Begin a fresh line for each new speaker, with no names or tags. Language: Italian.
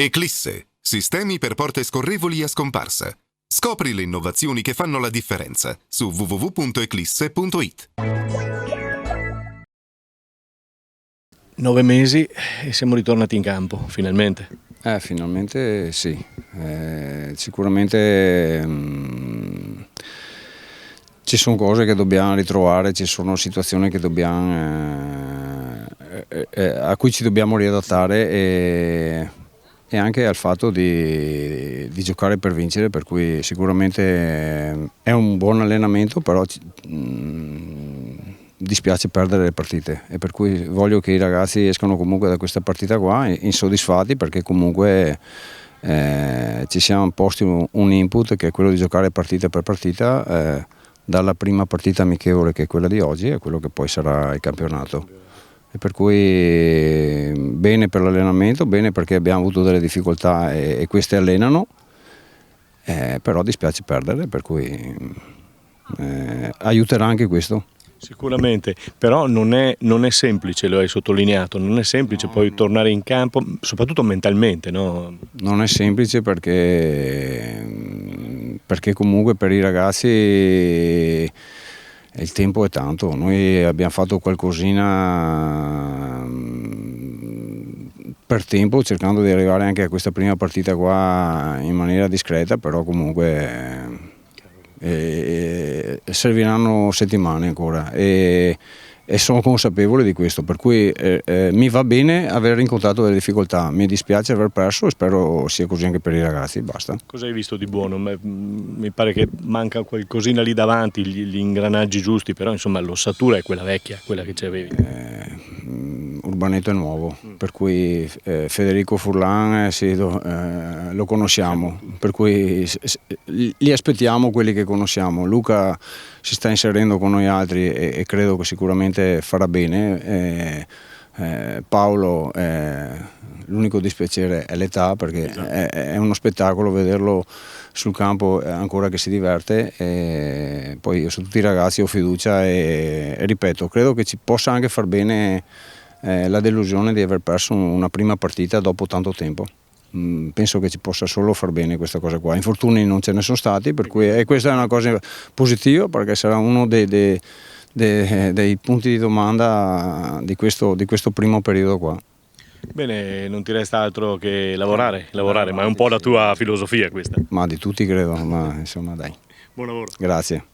Eclisse, sistemi per porte scorrevoli a scomparsa. Scopri le innovazioni che fanno la differenza su www.eclisse.it.
9 mesi e siamo ritornati in campo, finalmente.
Finalmente sì, sicuramente ci sono cose che dobbiamo ritrovare, ci sono situazioni che a cui ci dobbiamo riadattare e anche al fatto di giocare per vincere, per cui sicuramente è un buon allenamento, però dispiace perdere le partite e per cui voglio che i ragazzi escano comunque da questa partita qua insoddisfatti, perché comunque ci siamo posti un input che è quello di giocare partita per partita, dalla prima partita amichevole, che è quella di oggi, a quello che poi sarà il campionato. E per cui bene per l'allenamento, bene perché abbiamo avuto delle difficoltà e queste allenano, però dispiace perdere, per cui aiuterà anche questo.
Sicuramente, però non è semplice, lo hai sottolineato, non è semplice poi tornare in campo, soprattutto mentalmente, no?
Non è semplice perché comunque per i ragazzi il tempo è tanto. Noi abbiamo fatto qualcosina per tempo, cercando di arrivare anche a questa prima partita qua in maniera discreta, però comunque serviranno settimane ancora e sono consapevole di questo, per cui mi va bene aver incontrato delle difficoltà, mi dispiace aver perso e spero sia così anche per i ragazzi, basta.
Cosa hai visto di buono? Mi pare che manca qualcosina lì davanti, gli ingranaggi giusti, però insomma l'ossatura è quella vecchia, quella che c'avevi.
Urbanetto è nuovo, per cui Federico Furlan lo conosciamo, per cui li aspettiamo quelli che conosciamo. Luca si sta inserendo con noi altri e credo che sicuramente farà bene. Paolo, l'unico dispiacere è l'età, perché esatto, è uno spettacolo vederlo sul campo ancora che si diverte, e poi io su tutti i ragazzi ho fiducia e ripeto, credo che ci possa anche far bene la delusione di aver perso una prima partita dopo tanto tempo. Penso che ci possa solo far bene questa cosa qua. Infortuni non ce ne sono stati, per cui e questa è una cosa positiva, perché sarà uno dei punti di domanda di questo primo periodo qua.
Bene, non ti resta altro che lavorare, ma è un po' la tua filosofia questa.
Ma di tutti credo, ma insomma dai.
Buon lavoro.
Grazie.